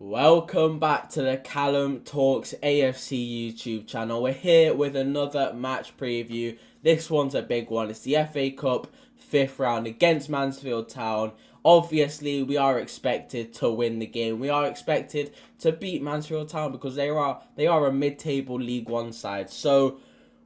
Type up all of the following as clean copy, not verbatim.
Welcome back to the Callum Talks AFC YouTube channel. We're here with another match preview. This one's a big one. It's the FA Cup 5th round against Mansfield Town. Obviously, we are expected to win the game. We are expected to beat Mansfield Town because they are a mid-table League One side. So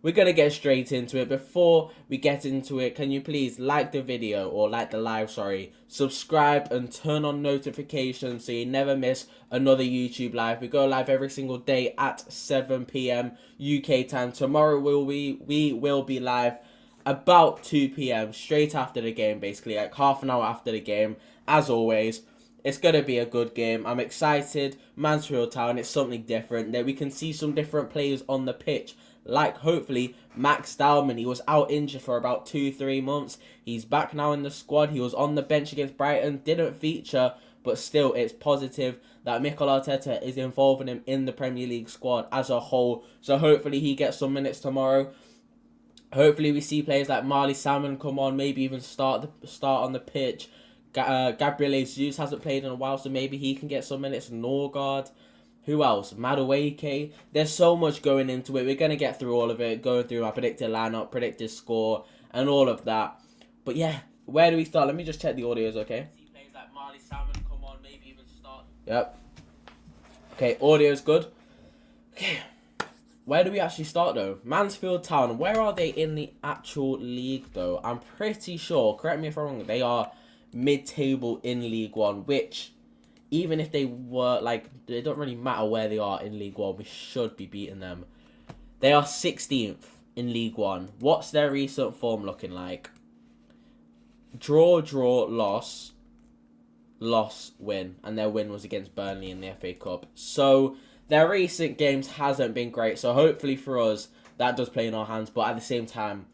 we're going to get straight into it. Before we get into it, can you please like the video, or like the live, sorry, subscribe and turn on notifications so you never miss another YouTube live. We go live every single day at 7 p.m. UK time. Tomorrow we will be live about 2 p.m. straight after the game, basically, like half an hour after the game. As always, it's going to be a good game. I'm excited. Mansfield Town, it's something different. That we can see some different players on the pitch. Like, hopefully, Max Dowman. He was out injured for about 2-3 months. He's back now in the squad. He was on the bench against Brighton. Didn't feature, but still, it's positive that Mikel Arteta is involving him in the Premier League squad as a whole. So, hopefully, he gets some minutes tomorrow. Hopefully, we see players like Marley Salmon come on, maybe even start on the pitch. Gabriel Jesus hasn't played in a while, so maybe he can get some minutes. Norgard. Who else? Madueke. There's so much going into it. We're going to get through all of it, going through my predicted lineup, predicted score, and all of that. But yeah, where do we start? Let me just check the audios, okay? See players like Marley Salmon come on, maybe even start. Yep. Okay, audio's good. Okay. Where do we actually start, though? Mansfield Town. Where are they in the actual league, though? I'm pretty sure, correct me if I'm wrong, they are mid-table in League One, which, even if they were, like, it don't really matter where they are in League One. We should be beating them. They are 16th in League One. What's their recent form looking like? Draw, loss, win. And their win was against Burnley in the FA Cup. So, their recent games hasn't been great. So, hopefully for us, that does play in our hands. But at the same time,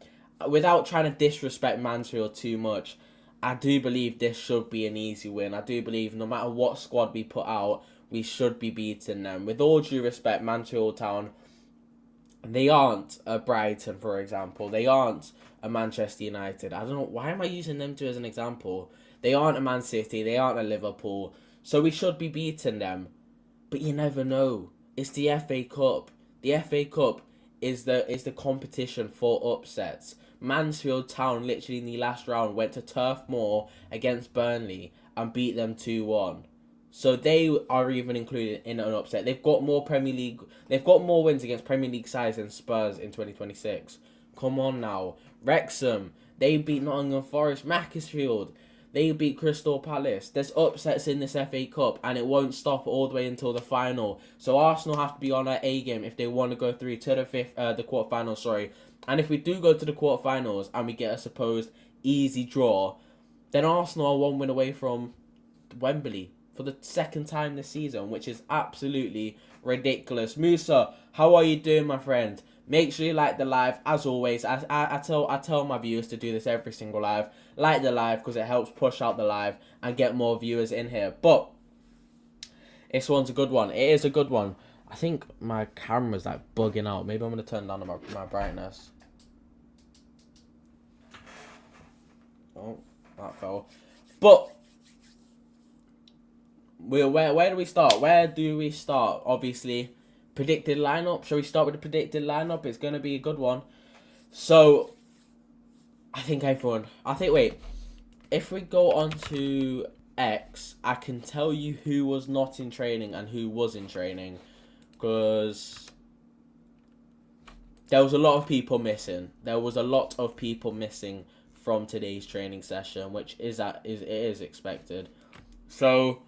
without trying to disrespect Mansfield too much, I do believe this should be an easy win. I do believe no matter what squad we put out, we should be beating them. With all due respect, Mansfield Town, they aren't a Brighton, for example. They aren't a Manchester United. I don't know, why am I using them two as an example? They aren't a Man City. They aren't a Liverpool. So we should be beating them. But you never know. It's the FA Cup. The FA Cup is the competition for upsets. Mansfield Town, literally in the last round, went to Turf Moor against Burnley and beat them 2-1. So they are even included in an upset. They've got more wins against Premier League sides than Spurs in 2026. Come on now. Wrexham, they beat Nottingham Forest. Mansfield, they beat Crystal Palace. There's upsets in this FA Cup, and it won't stop all the way until the final. So Arsenal have to be on their A game if they want to go through to the quarterfinals. Sorry. And if we do go to the quarterfinals and we get a supposed easy draw, then Arsenal are one win away from Wembley for the second time this season, which is absolutely ridiculous. Musa, how are you doing, my friend? Make sure you like the live. As always, I tell my viewers to do this every single live. Like the live because it helps push out the live and get more viewers in here. But this one's a good one. It is a good one. I think my camera's like bugging out. Maybe I'm going to turn down my brightness. Oh, that fell. But where do we start? Where do we start? Obviously, predicted lineup. Shall we start with the predicted lineup? It's going to be a good one. So, wait. If we go on to X, I can tell you who was not in training and who was in training. Because there was a lot of people missing. From today's training session, which is expected. So,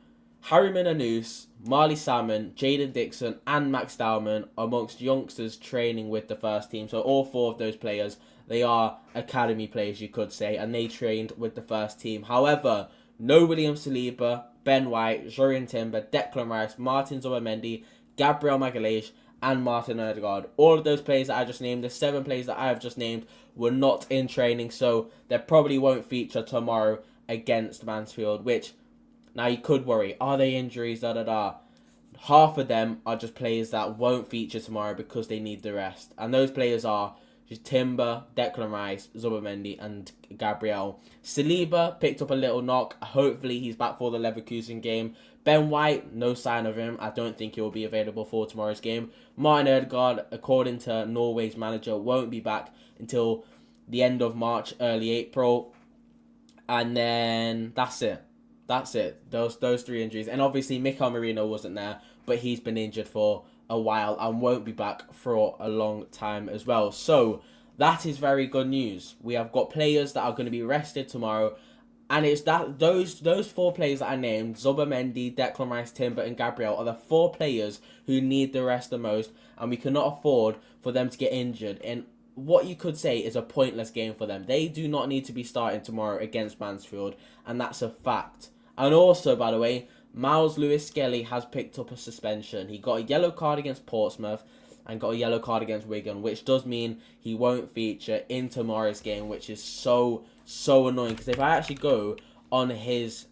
Harry Minanus, Marley Salmon, Jaden Dixon, and Max Dowman amongst youngsters training with the first team. So all four of those players, they are academy players, you could say, and they trained with the first team. However, no William Saliba, Ben White, Jurien Timber, Declan Rice, Martin Zubimendi, Gabriel Magalhaes, and Martin Odegaard. All of those players that I just named, the 7 players that I have just named, were not in training, so they probably won't feature tomorrow against Mansfield, which, now you could worry, are they injuries, Half of them are just players that won't feature tomorrow because they need the rest, and those players are just Timber, Declan Rice, Zubimendi, and Gabriel. Saliba picked up a little knock. Hopefully he's back for the Leverkusen game. Ben White, no sign of him. I don't think he will be available for tomorrow's game. Martin Ødegaard, according to Norway's manager, won't be back until the end of March, early April. And then that's it. That's it. Those three injuries. And obviously, Mikel Merino wasn't there, but he's been injured for a while and won't be back for a long time as well. So that is very good news. We have got players that are going to be rested tomorrow. And it's that those 4 players that I named, Zubomendi, Declan Rice, Timber, and Gabriel, are the 4 players who need the rest the most, and we cannot afford for them to get injured in what you could say is a pointless game for them. They do not need to be starting tomorrow against Mansfield, and that's a fact. And also, by the way, Miles Lewis-Skelly has picked up a suspension. He got a yellow card against Portsmouth and got a yellow card against Wigan, which does mean he won't feature in tomorrow's game, which is so annoying. Because if I actually go on his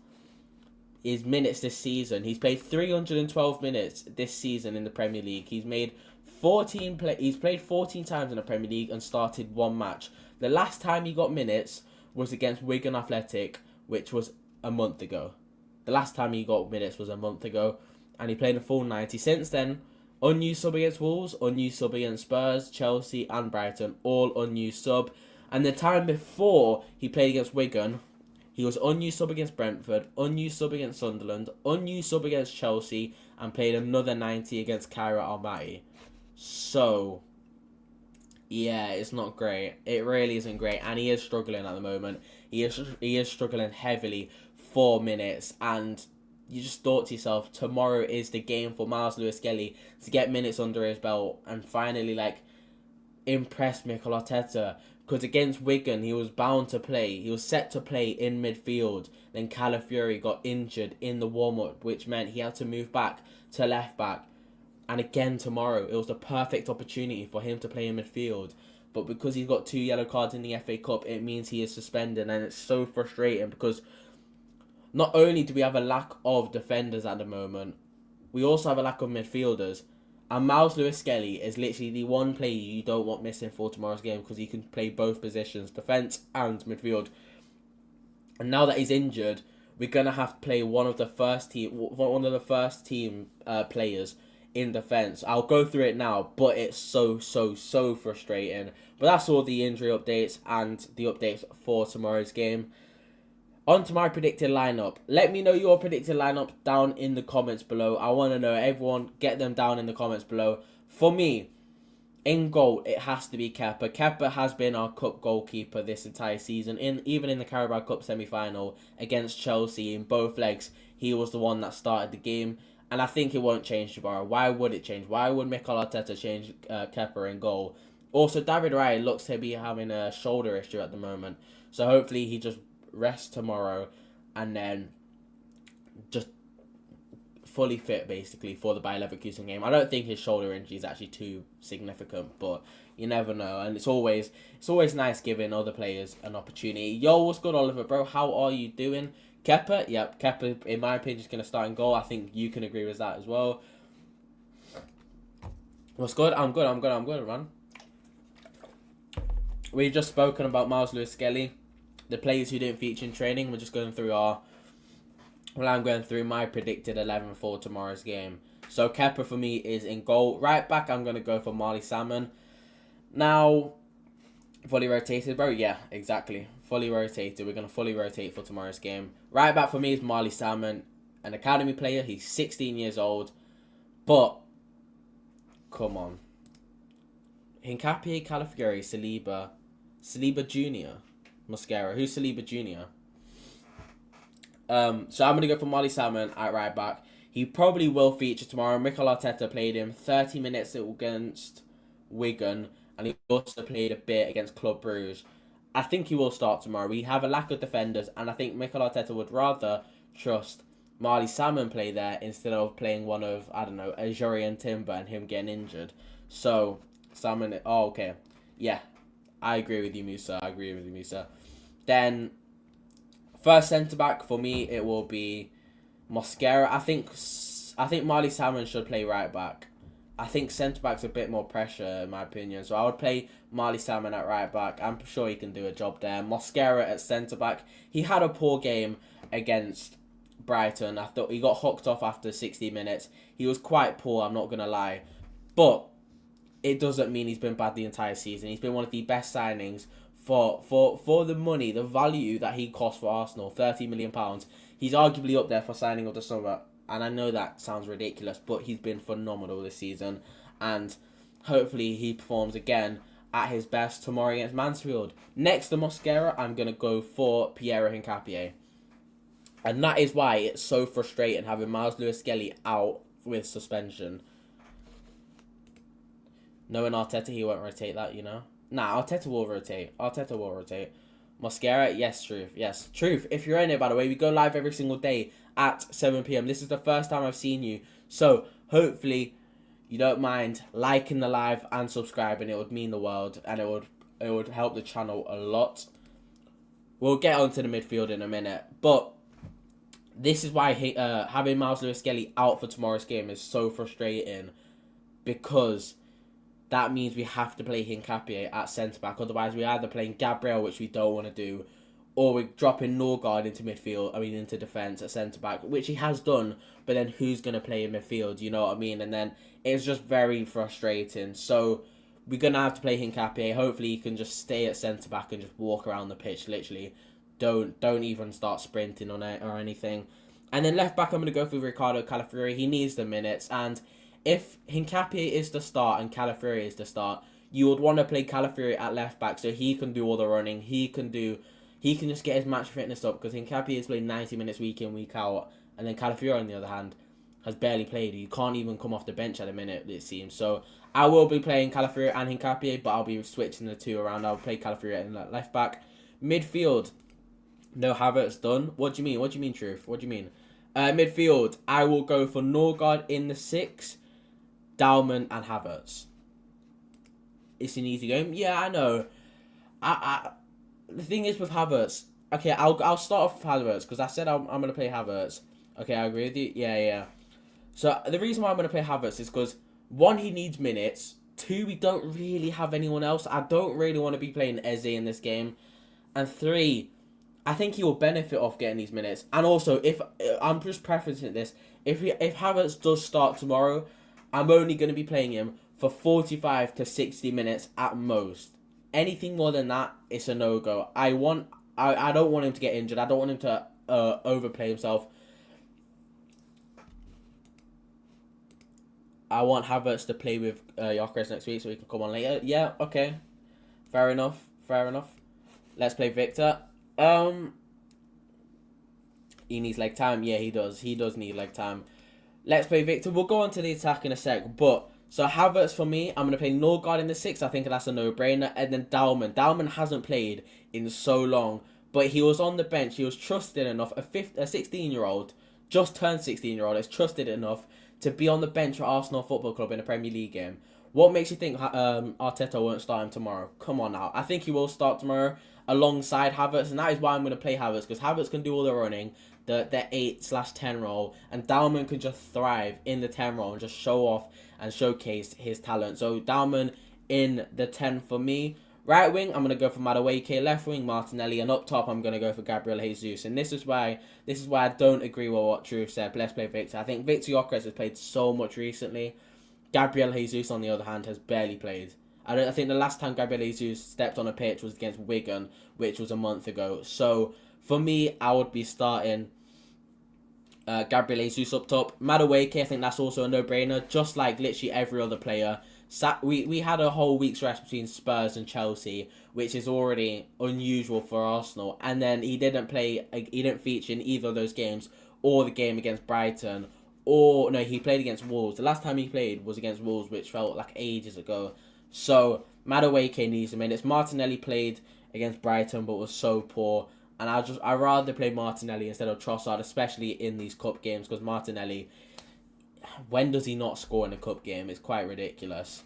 minutes this season, he's played 312 minutes this season in the Premier League. He's made he's played 14 times in the Premier League and started 1 match. The last time he got minutes was against Wigan Athletic, which was a month ago. The last time he got minutes was a month ago, and he played a full 90. Since then, unused sub against Wolves, unused sub against Spurs, Chelsea and Brighton, all unused sub. And the time before he played against Wigan, he was unused sub against Brentford, unused sub against Sunderland, unused sub against Chelsea, and played another 90 against Kaira Almaty. So, yeah, it's not great. It really isn't great, and he is struggling at the moment. He is struggling heavily for minutes, and you just thought to yourself, tomorrow is the game for Miles Lewis-Skelly to get minutes under his belt and finally impress Mikel Arteta. Because against Wigan, he was bound to play. He was set to play in midfield. Then Calafiori got injured in the warm-up, which meant he had to move back to left back. And again tomorrow, it was the perfect opportunity for him to play in midfield. But because he's got 2 yellow cards in the FA Cup, it means he is suspended. And it's so frustrating because not only do we have a lack of defenders at the moment, we also have a lack of midfielders. And Miles Lewis-Skelly is literally the one player you don't want missing for tomorrow's game because he can play both positions, defence and midfield. And now that he's injured, we're gonna have to play one of the first team players in defence. I'll go through it now, but it's so frustrating. But that's all the injury updates and the updates for tomorrow's game. On to my predicted lineup. Let me know your predicted lineup down in the comments below. I want to know. Everyone, get them down in the comments below. For me, in goal, it has to be Kepa. Kepa has been our cup goalkeeper this entire season. Even in the Carabao Cup semi-final against Chelsea in both legs, he was the one that started the game. And I think it won't change tomorrow. Why would it change? Why would Mikel Arteta change Kepa in goal? Also, David Raya looks to be having a shoulder issue at the moment. So hopefully he just rest tomorrow and then just fully fit basically for the Bayer Leverkusen game. I don't think his shoulder injury is actually too significant, but you never know. And it's always nice giving other players an opportunity. Yo, what's good, Oliver, bro? How are you doing? Kepa, yep, Kepa in my opinion is going to start in goal. I think you can agree with that as well. What's good? I'm good, man. We've just spoken about Miles Lewis-Skelly. The players who didn't feature in training, we're just going through I'm going through my predicted 11 for tomorrow's game. So Kepa for me is in goal. Right back, I'm going to go for Marley Salmon. Now, fully rotated, bro? Yeah, exactly. Fully rotated. We're going to fully rotate for tomorrow's game. Right back for me is Marley Salmon, an academy player. He's 16 years old. But, come on. Hincapié, Calafiori, Saliba Jr., Mosquera. Who's Saliba Jr.? So I'm going to go for Marley Salmon at right back. He probably will feature tomorrow. Mikel Arteta played him 30 minutes against Wigan, and he also played a bit against Club Brugge. I think he will start tomorrow. We have a lack of defenders, and I think Mikel Arteta would rather trust Marley Salmon play there instead of playing one of, I don't know, Ajuri and Timber and him getting injured. So, Salmon... Oh, okay. Yeah. I agree with you, Musa. Then, first centre-back, for me, it will be Mosquera. I think Marley Salmon should play right-back. I think centre-back's a bit more pressure, in my opinion. So I would play Marley Salmon at right-back. I'm sure he can do a job there. Mosquera at centre-back. He had a poor game against Brighton. I thought he got hooked off after 60 minutes. He was quite poor, I'm not going to lie. But it doesn't mean he's been bad the entire season. He's been one of the best signings for the money, the value that he cost for Arsenal, £30 million. He's arguably up there for signing of the summer. And I know that sounds ridiculous, but he's been phenomenal this season. And hopefully he performs again at his best tomorrow against Mansfield. Next to Mosquera, I'm going to go for Pierre Hincapié. And that is why it's so frustrating having Miles Lewis-Skelly out with suspension. Knowing Arteta, he won't rotate that, you know. Nah, Arteta will rotate. Mosquera, yes, Truth. Yes, Truth. If you're in it, by the way, we go live every single day at 7 p.m. This is the first time I've seen you. So, hopefully, you don't mind liking the live and subscribing. It would mean the world. And it would help the channel a lot. We'll get onto the midfield in a minute. But this is why having Miles Lewis-Skelly out for tomorrow's game is so frustrating. Because that means we have to play Hincapié at centre-back. Otherwise, we're either playing Gabriel, which we don't want to do, or we're dropping Norgard into into defence at centre-back, which he has done, but then who's going to play in midfield, you know what I mean? And then it's just very frustrating. So we're going to have to play Hincapié. Hopefully he can just stay at centre-back and just walk around the pitch, literally. Don't even start sprinting on it or anything. And then left-back, I'm going to go for Ricardo Calafiori. He needs the minutes, and if Hincapié is the start and Calafiori is the start, you would want to play Calafiori at left back so he can do all the running. He can just get his match fitness up, because Hincapié is playing 90 minutes week in, week out, and then Calafiori on the other hand has barely played. He can't even come off the bench at the minute, it seems. So I will be playing Calafiori and Hincapié, but I'll be switching the two around. I'll play Calafiori at left back. Midfield, no Havertz done. What do you mean, Truth? What do you mean? Midfield, I will go for Norgard in the 6. Dalman and Havertz. It's an easy game. Yeah, I know. The thing is with Havertz. Okay, I'll start off with Havertz because I said I'm gonna play Havertz. Okay, I agree with you. Yeah. So the reason why I'm gonna play Havertz is because 1, he needs minutes. 2, we don't really have anyone else. I don't really want to be playing Eze in this game. And 3, I think he will benefit off getting these minutes. And also, if I'm just preferencing this, if Havertz does start tomorrow, I'm only going to be playing him for 45 to 60 minutes at most. Anything more than that, it's a no-go. I don't want him to get injured. I don't want him to overplay himself. I want Havertz to play with Gyökeres next week so he can come on later. Yeah, okay. Fair enough. Let's play Victor. He needs leg time. Yeah, he does. He does need leg time. Let's play Victor. We'll go on to the attack in a sec. But, so Havertz for me, I'm going to play Norgard in the 6. I think that's a no-brainer. And then Dalman. Dalman hasn't played in so long. But he was on the bench. He was trusted enough. A 16-year-old, just turned 16-year-old, is trusted enough to be on the bench for Arsenal Football Club in a Premier League game. What makes you think Arteta won't start him tomorrow? Come on now. I think he will start tomorrow alongside Havertz. And that is why I'm going to play Havertz. Because Havertz can do all the running. The 8/10 role, and Dalman can just thrive in the 10 role and just show off and showcase his talent. So Dalman in the 10 for me. Right wing, I'm gonna go for Madueke. Left wing, Martinelli, and up top, I'm gonna go for Gabriel Jesus. And this is why I don't agree with what Truth said. Let's play Victor. I think Victor Gyökeres has played so much recently. Gabriel Jesus, on the other hand, has barely played. I think the last time Gabriel Jesus stepped on a pitch was against Wigan, which was a month ago. So for me, I would be starting Gabriel Jesus up top. Madueke, I think that's also a no-brainer. Just like literally every other player. We had a whole week's rest between Spurs and Chelsea, which is already unusual for Arsenal. And then he didn't feature in either of those games, or the game against Brighton, or no, he played against Wolves. The last time he played was against Wolves, which felt like ages ago. So Madueke needs the minutes. Martinelli played against Brighton, but was so poor. And I'd rather play Martinelli instead of Trossard, especially in these cup games, because Martinelli, when does he not score in a cup game? It's quite ridiculous.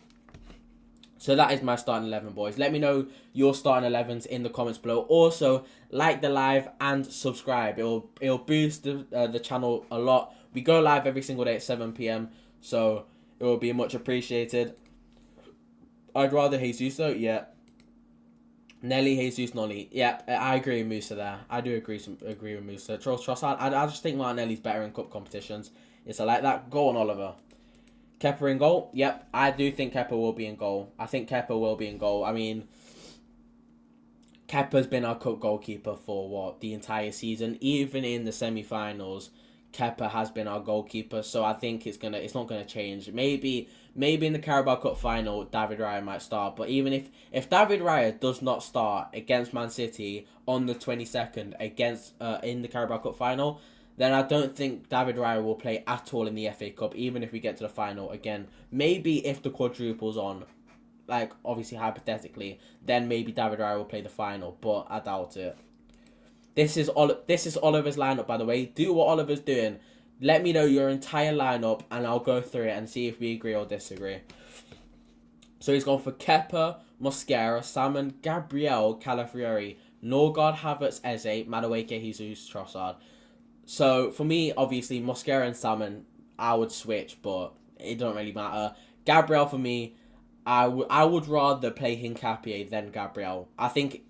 So that is my starting 11, boys. Let me know your starting 11s in the comments below. Also, like the live and subscribe. It'll boost the channel a lot. We go live every single day at 7 p.m, so it will be much appreciated. I'd rather Jesus though, yeah. Nelly, Jesus, Nolly. Yeah, I agree with Musa there. I do agree with Musa. Trossard, I just think Martinelli's better in cup competitions. It's like that. Go on, Oliver. Kepa in goal. Yep, I do think Kepa will be in goal. I think Kepa will be in goal. I mean, Kepa's been our cup goalkeeper for the entire season. Even in the semi-finals, Kepa has been our goalkeeper. So I think it's not gonna change. Maybe in the Carabao Cup final, David Raya might start. But even if David Raya does not start against Man City on the 22nd against in the Carabao Cup final, then I don't think David Raya will play at all in the FA Cup. Even if we get to the final again, maybe if the quadruple's on. Like, obviously, hypothetically, then maybe David Raya will play the final, but I doubt it. This is Oliver's lineup, by the way. Do what Oliver's doing. Let me know your entire lineup, and I'll go through it and see if we agree or disagree. So he's gone for Kepa, Mosquera, Salmon, Gabriel, Calafiori, Norgard, Havertz, Eze, Madueke, Jesus, Trossard. So, for me, obviously, Mosquera and Salmon, I would switch, but it don't really matter. Gabriel, for me, I would rather play Hincapié than Gabriel. I think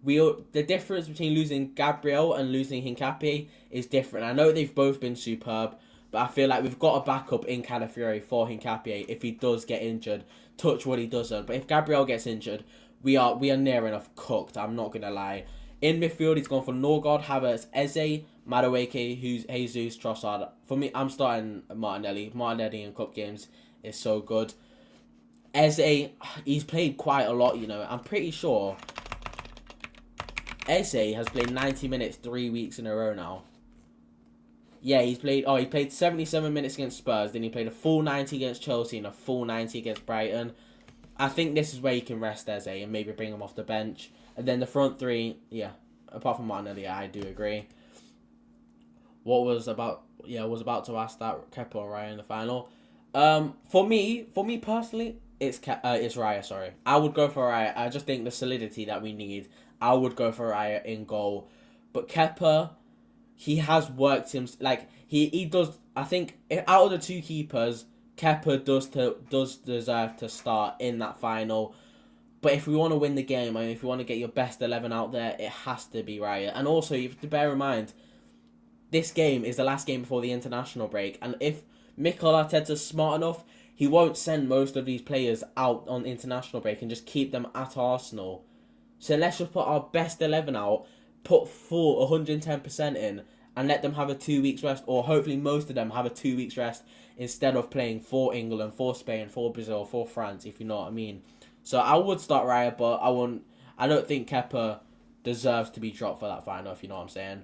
the difference between losing Gabriel and losing Hincapié is different. I know they've both been superb, but I feel like we've got a backup in Calafiori for Hincapié if he does get injured. Touch wood, he doesn't. But if Gabriel gets injured, we are near enough cooked. I'm not gonna lie. In midfield, he's gone for Norgard, Havertz, Eze, Madueke, who's Jesus, Trossard. For me, I'm starting Martinelli. Martinelli in cup games is so good. Eze, he's played quite a lot, you know. I'm pretty sure Eze has played 90 minutes 3 weeks in a row now. Yeah, he played 77 minutes against Spurs, then he played a full 90 against Chelsea and a full 90 against Brighton. I think this is where you can rest Eze and maybe bring him off the bench. And then the front three, yeah, apart from Martinelli, I do agree. I was about to ask that, Kepa or Raya in the final. For me personally, it's Raya, sorry. I would go for Raya. I just think the solidity that we need, I would go for Raya in goal. But Kepa, he has worked him, like, he does, I think, out of the two keepers, Kepa does deserve to start in that final. But if we want to win the game, I mean, if you want to get your best 11 out there, it has to be Raya. And also, you have to bear in mind, this game is the last game before the international break. And if Mikel Arteta's smart enough, he won't send most of these players out on international break and just keep them at Arsenal. So let's just put our best 11 out, put full 110% in, and let them have a 2 weeks rest, or hopefully most of them have a 2 weeks rest instead of playing for England, for Spain, for Brazil, for France, if you know what I mean. So I would start Raya, but I don't think Kepa deserves to be dropped for that final, if you know what I'm saying.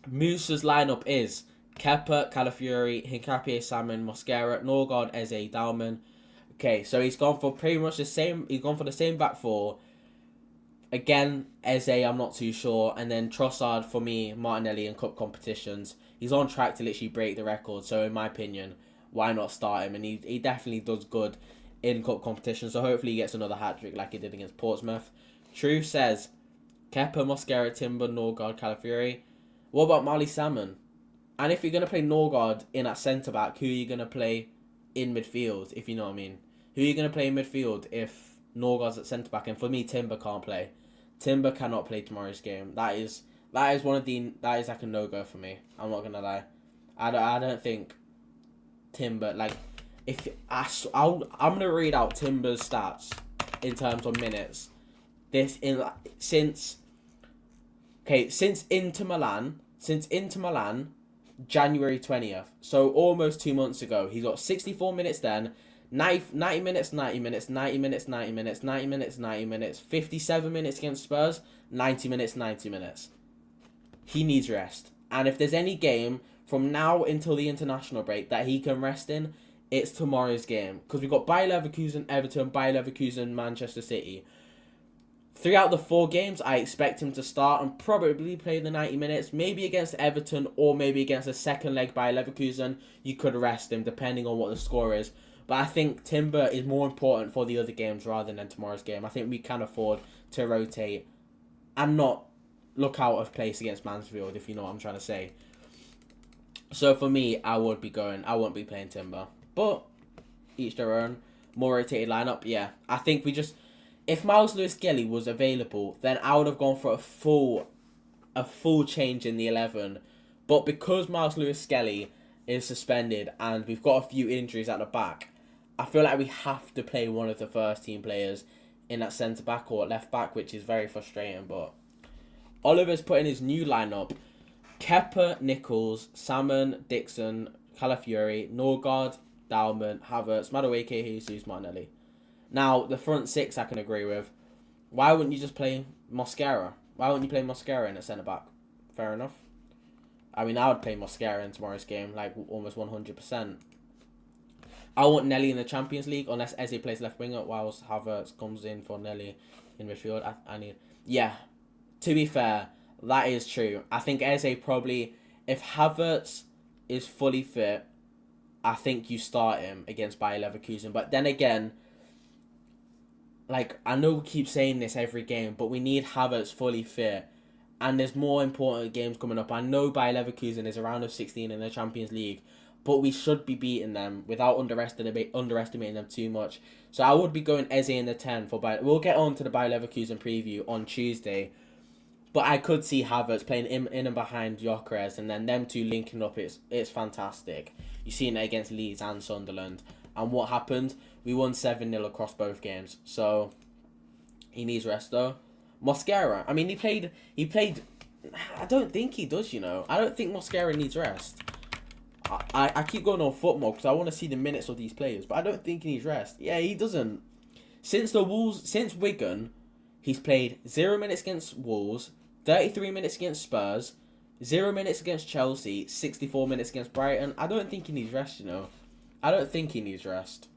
Musa's lineup is Kepa, Calafiori, Hincapié, Salmon, Mosquera, Norgard, Eze, Dalman. Okay, so he's gone for pretty much the same. He's gone for the same back four. Again, Eze, I'm not too sure. And then Trossard, for me, Martinelli in cup competitions. He's on track to literally break the record. So in my opinion, why not start him? And he definitely does good in cup competition. So hopefully he gets another hat-trick like he did against Portsmouth. Truth says, Kepa, Mosquera, Timber, Norgard, Calafiori. What about Marley Salmon? And if you're going to play Norgard in at centre-back, who are you going to play in midfield, if you know what I mean? Who are you going to play in midfield if Norgard's at centre-back? And for me, Timber can't play. Timber cannot play tomorrow's game. That is like a no-go for me. I'm not going to lie. I don't think Timber, like, I'm going to read out Timber's stats in terms of minutes. Since Inter Milan, January 20th, so almost 2 months ago, he's got 64 minutes then, 90 minutes, 90 minutes, 90 minutes, 90 minutes, 90 minutes, 90 minutes, 57 minutes against Spurs, 90 minutes, 90 minutes. He needs rest. And if there's any game from now until the international break that he can rest in, it's tomorrow's game. Because we've got Bayer Leverkusen, Everton, Bayer Leverkusen, Manchester City. Throughout the 4 games, I expect him to start and probably play the 90 minutes. Maybe against Everton or maybe against a second leg by Leverkusen. You could rest him depending on what the score is. But I think Timber is more important for the other games rather than tomorrow's game. I think we can afford to rotate and not look out of place against Mansfield, if you know what I'm trying to say. So for me, I won't be playing Timber. But each their own. More rotated lineup, yeah. I think we just... If Miles Lewis-Skelly was available, then I would have gone for a full change in the 11. But because Miles Lewis-Skelly is suspended and we've got a few injuries at the back, I feel like we have to play one of the first team players in that centre back or left back, which is very frustrating. But Oliver's put in his new lineup: Kepa, Nichols, Salmon, Dixon, Calafiori, Norgard, Dalman, Havertz, Madueke, Jesus, Martinelli. Now, the front six I can agree with. Why wouldn't you just play Mosquera? Why wouldn't you play Mosquera in at centre back? Fair enough. I mean, I would play Mosquera in tomorrow's game, like almost 100%. I want Nelly in the Champions League, unless Eze plays left winger, whilst Havertz comes in for Nelly in midfield. I need... Yeah, to be fair, that is true. I think Eze probably... If Havertz is fully fit, I think you start him against Bayer Leverkusen. But then again, like, I know we keep saying this every game, but we need Havertz fully fit. And there's more important games coming up. I know Bayer Leverkusen is a round of 16 in the Champions League, but we should be beating them without underestimating them too much. So I would be going Eze in the 10 for Bayer. We'll get on to the Bayer Leverkusen preview on Tuesday. But I could see Havertz playing in and behind Gyökeres, and then them two linking up. It's fantastic. You've seen it against Leeds and Sunderland. And what happened? We won 7-0 across both games. So he needs rest though. Mosquera, I mean, he played. I don't think he does, you know. I don't think Mosquera needs rest. I keep going on football because I want to see the minutes of these players, but I don't think he needs rest. Yeah, he doesn't. Since Wigan, he's played 0 minutes against Wolves, 33 minutes against Spurs, 0 minutes against Chelsea, 64 minutes against Brighton. I don't think he needs rest, you know. I don't think he needs rest.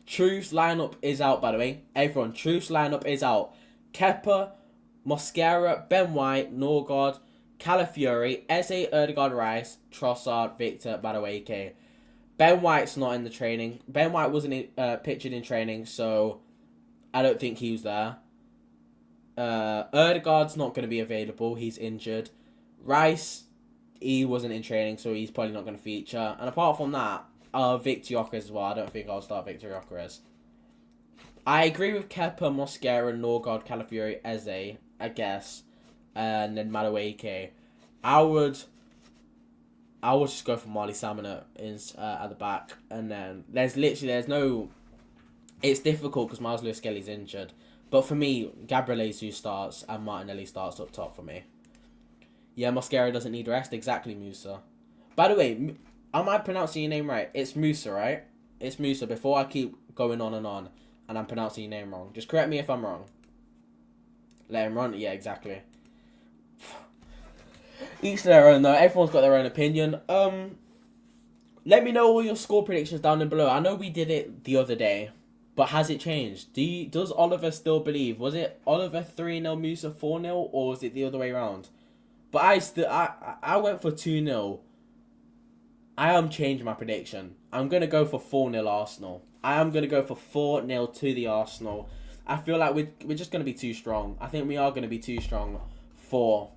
Truth's lineup is out, by the way. Everyone, Truth's lineup is out. Kepa, Mosquera, Ben White, Norgard, Calafiori, Eze, Erdegaard, Rice, Trossard, Victor, Madueke. Ben White's not in the training. Ben White wasn't pictured in training, so I don't think he was there. Erdegaard's not going to be available. He's injured. Rice, he wasn't in training, so he's probably not going to feature. And apart from that, Victor Gyökeres as well. I don't think I'll start Victor Gyökeres. I agree with Kepa, Mosquera, Norgard, Calafiori, Eze, I guess. And then Madueke. I would just go for Marley Salmon at the back. And then there's no... It's difficult because Miles Lewis-Skelly's injured. But for me, Gabriel Jesus starts and Martinelli starts up top for me. Yeah, Mosquera doesn't need rest. Exactly, Musa. By the way, am I pronouncing your name right? It's Musa, right? It's Musa. Before I keep going on and I'm pronouncing your name wrong, just correct me if I'm wrong. Let him run. Yeah, exactly. Each to their own, though. Everyone's got their own opinion. Let me know all your score predictions down below. I know we did it the other day, but has it changed? Does Oliver still believe? Was it Oliver 3-0, Musa 4-0, or was it the other way around? But I went for 2-0. I am changing my prediction. I'm going to go for 4-0 Arsenal. I am going to go for 4-0 to the Arsenal. I feel like we're just going to be too strong. I think we are going to be too strong for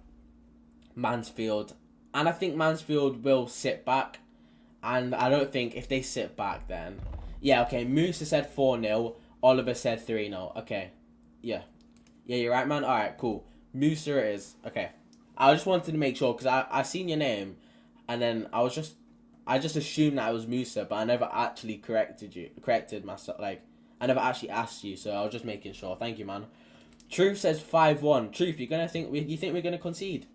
Mansfield. And I think Mansfield will sit back. And I don't think if they sit back then... Yeah, okay, Musa said 4-0. Oliver said 3-0. Okay. Yeah. Yeah, you're right, man. Alright, cool. Musa it is. Okay. I just wanted to make sure because I seen your name. And then I just assumed that it was Musa, but I never actually corrected myself. Like, I never actually asked you, so I was just making sure. Thank you, man. Truth says 5-1. Truth, you think we're gonna concede?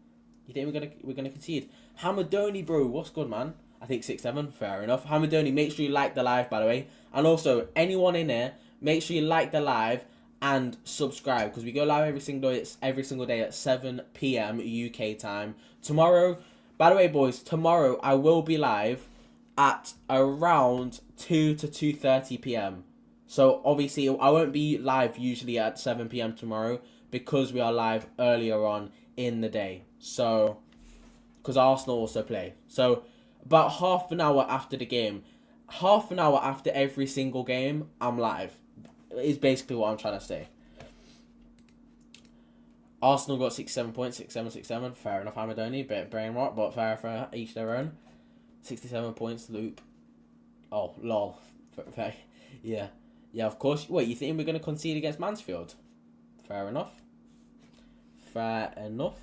You think we're gonna concede? Hamadoni, bro, what's good, man? I think 6-7. Fair enough. Hamadoni, make sure you like the live, by the way, and also anyone in there, make sure you like the live and subscribe because we go live every single day at 7 p.m. UK time. Tomorrow. By the way, boys, tomorrow I will be live at around 2 to 2:30 p.m. So, obviously, I won't be live usually at 7 p.m. tomorrow because we are live earlier on in the day. So, because Arsenal also play. So, about half an hour after the game, half an hour after every single game, I'm live. Is basically what I'm trying to say. Arsenal got 67 points, 67. Fair enough, Hamadoni. Bit brain rot, but fair for each their own. 67 points, Loop. Oh, lol. Fair. Yeah. Yeah, of course. Wait, you think we're going to concede against Mansfield? Fair enough. Fair enough.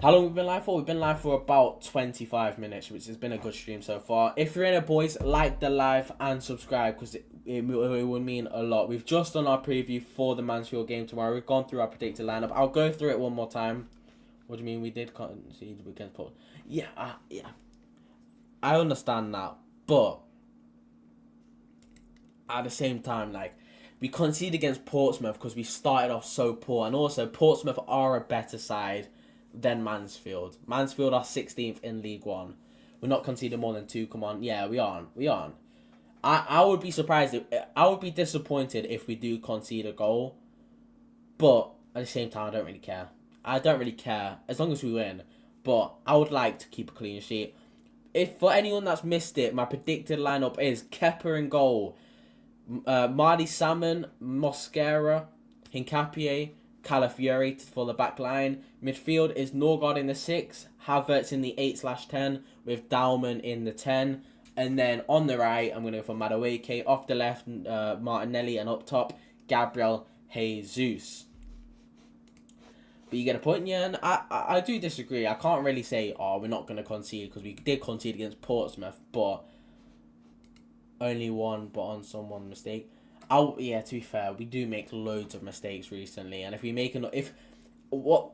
How long have we been live for? We've been live for about 25 minutes, which has been a good stream so far. If you're in it, boys, like the live and subscribe because it would mean a lot. We've just done our preview for the Mansfield game tomorrow. We've gone through our predicted lineup. I'll go through it one more time. What do you mean we did concede against Port? Yeah, yeah. I understand that, but at the same time, like, we conceded against Portsmouth because we started off so poor, and also Portsmouth are a better side than Mansfield. Mansfield are 16th in League One. We're not conceding more than 2. Come on, yeah, we aren't. I would be surprised. I would be disappointed if we do concede a goal, but at the same time, I don't really care. I don't really care as long as we win. But I would like to keep a clean sheet. If for anyone that's missed it, my predicted lineup is Kepa in goal. Mardy Salmon, Mosquera, Hincapié, Calafiori for the back line. Midfield is Norgard in the 6, Havertz in the 8/10 with Dalman in the 10. And then on the right, I'm going to go for Madueke. Off the left, Martinelli. And up top, Gabriel Jesus. But you get a point, yeah. And I do disagree. I can't really say, we're not going to concede because we did concede against Portsmouth, but only one, but on someone mistake. To be fair, we do make loads of mistakes recently, and if we make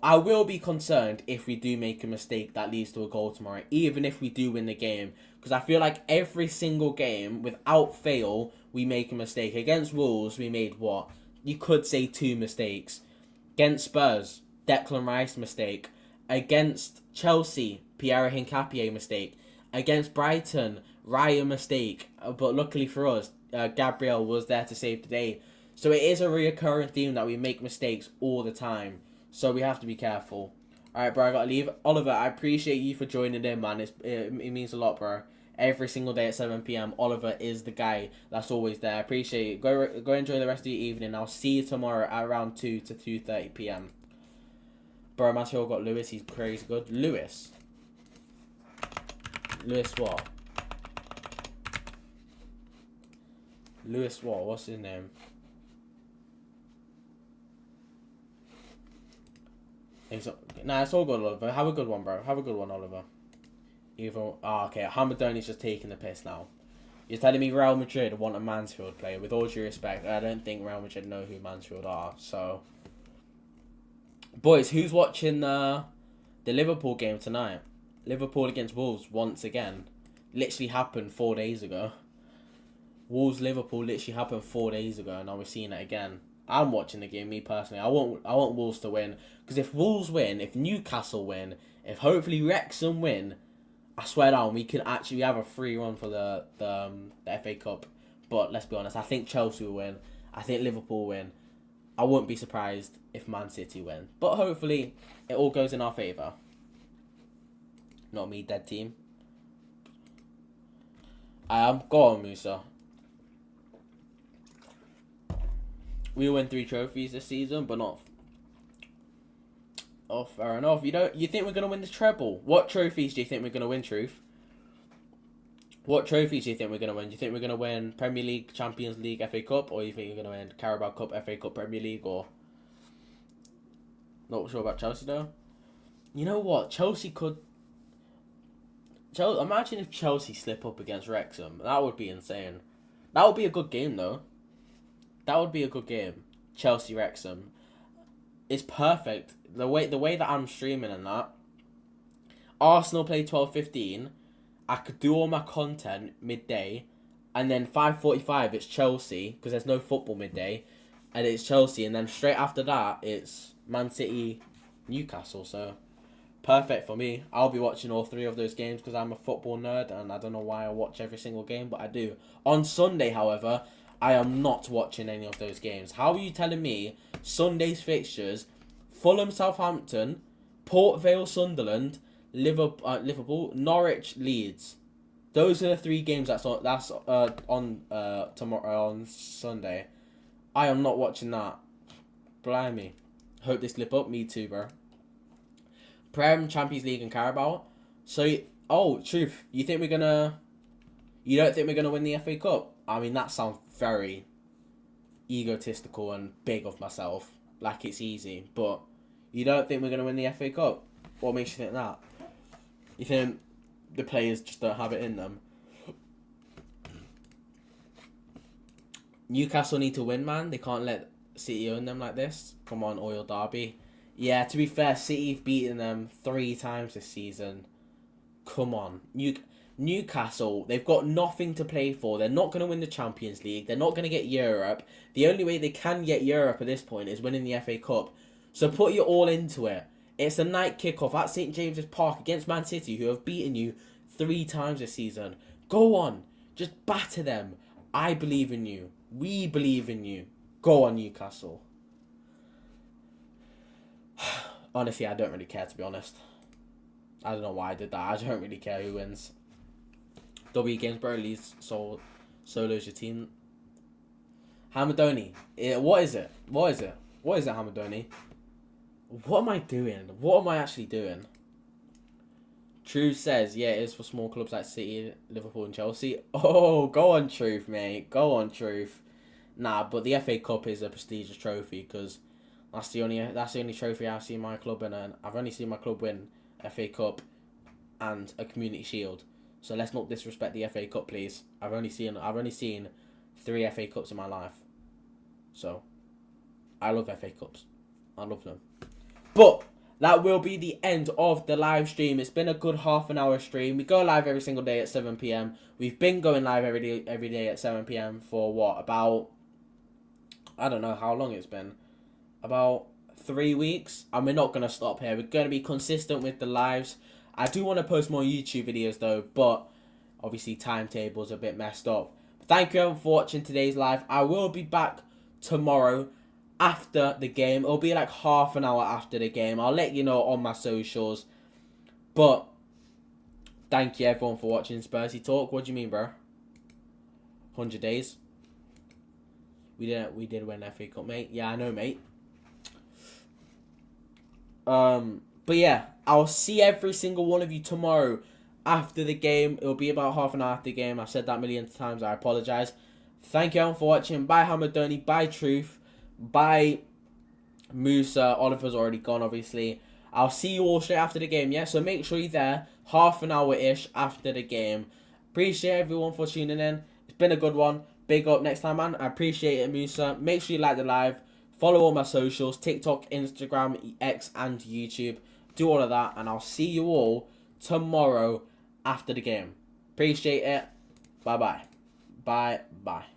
I will be concerned if we do make a mistake that leads to a goal tomorrow, even if we do win the game, because I feel like every single game, without fail, we make a mistake. Against Wolves, we made what? You could say 2 mistakes. Against Spurs, Declan Rice mistake. Against Chelsea, Pierre Hincapié mistake. Against Brighton, Raya mistake. But luckily for us, Gabriel was there to save the day. So it is a reoccurring theme that we make mistakes all the time. So we have to be careful. Alright, bro, I gotta leave. Oliver, I appreciate you for joining in, man. It means a lot, bro. Every single day at 7 p.m, Oliver is the guy that's always there. I appreciate it. Go enjoy the rest of your evening. I'll see you tomorrow at around 2 to 2:30 p.m. Bro, Mansfield got Lewis. He's crazy good. Lewis what? Lewis what? What's his name? Nah, it's all good, Oliver. Have a good one, bro. Have a good one, Oliver. Okay. Hamadoni's just taking the piss now. You're telling me Real Madrid want a Mansfield player? With all due respect, I don't think Real Madrid know who Mansfield are. So, boys, who's watching the Liverpool game tonight? Liverpool against Wolves once again. Literally happened 4 days ago. Wolves-Liverpool literally happened 4 days ago, and now we're seeing it again. I'm watching the game, me personally. I want Wolves to win. Because if Wolves win, if Newcastle win, if hopefully Wrexham win, I swear down, we can actually have a free run for the FA Cup. But let's be honest, I think Chelsea will win. I think Liverpool will win. I wouldn't be surprised if Man City win. But hopefully, it all goes in our favour. Not me, dead team. Go on, Musa. We win 3 trophies this season, but not. Oh, fair enough. You think we're gonna win the treble? What trophies do you think we're gonna win, Truth? What trophies do you think we're gonna win? Do you think we're gonna win Premier League, Champions League, FA Cup, or do you think you're gonna win Carabao Cup, FA Cup, Premier League, or? Not sure about Chelsea though. You know what? Chelsea could. Imagine if Chelsea slip up against Wrexham. That would be insane. That would be a good game though. That would be a good game. Chelsea Wrexham. It's perfect. The way that I'm streaming and that. Arsenal play 12:15. I could do all my content midday, and then 5:45 it's Chelsea because there's no football midday, and it's Chelsea, and then straight after that it's Man City, Newcastle. So perfect for me. I'll be watching all 3 of those games because I'm a football nerd, and I don't know why I watch every single game, but I do. On Sunday, however, I am not watching any of those games. How are you telling me Sunday's fixtures? Fulham, Southampton, Port Vale, Sunderland, Liverpool, Norwich, Leeds. Those are the 3 games that's on tomorrow on Sunday. I am not watching that. Blimey. Hope they slip up. Me too, bro. Prem, Champions League, and Carabao. So, Truth. You think we're gonna You don't think we're going to win the FA Cup? I mean, that sounds very egotistical and big of myself. Like it's easy. But you don't think we're going to win the FA Cup? What makes you think that? You think the players just don't have it in them? Newcastle need to win, man. They can't let City own them like this. Come on, Oil Derby. Yeah, to be fair, City have beaten them 3 times this season. Come on. Newcastle, they've got nothing to play for. They're not going to win the Champions League. They're not going to get Europe. The only way they can get Europe at this point is winning the FA Cup. So put your all into it. It's a night kickoff at St James's Park against Man City, who have beaten you 3 times this season. Go on. Just batter them. I believe in you. We believe in you. Go on, Newcastle. Honestly, I don't really care, to be honest. I don't know why I did that. I don't really care who wins. W Gainsborough leads solos your team. Hamadoni. What is it? What is it? What is it, Hamadoni? What am I doing? What am I actually doing? Truth says, yeah, it is for small clubs like City, Liverpool and Chelsea. Oh, go on, Truth, mate. Go on, Truth. Nah, but the FA Cup is a prestigious trophy because that's the only trophy I've seen my club win, and I've only seen my club win FA Cup and a Community Shield. So let's not disrespect the FA Cup, please. I've only seen 3 FA Cups in my life. So I love FA Cups. I love them. But that will be the end of the live stream. It's been a good half an hour stream. We go live every single day at 7 p.m. We've been going live every day at 7 p.m. for what, about, I don't know how long it's been. About 3 weeks. And we're not going to stop here. We're going to be consistent with the lives. I do want to post more YouTube videos though, but obviously timetables are a bit messed up. But thank you everyone for watching today's live. I will be back tomorrow after the game. It'll be like half an hour after the game. I'll let you know on my socials. But thank you everyone for watching Spursy Talk. What do you mean, bro? 100 days. We did win FA Cup, mate. Yeah, I know, mate. But yeah, I'll see every single one of you tomorrow after the game. It'll be about half an hour after the game. I've said that millions of times. I apologise. Thank you everyone for watching. Bye, Hamadoni. Bye, Truth. Bye, Musa. Oliver's already gone, obviously. I'll see you all straight after the game, yeah? So make sure you're there half an hour-ish after the game. Appreciate everyone for tuning in. It's been a good one. Big up next time, man. I appreciate it, Musa. Make sure you like the live. Follow all my socials. TikTok, Instagram, X, and YouTube. Do all of that. And I'll see you all tomorrow after the game. Appreciate it. Bye-bye. Bye-bye.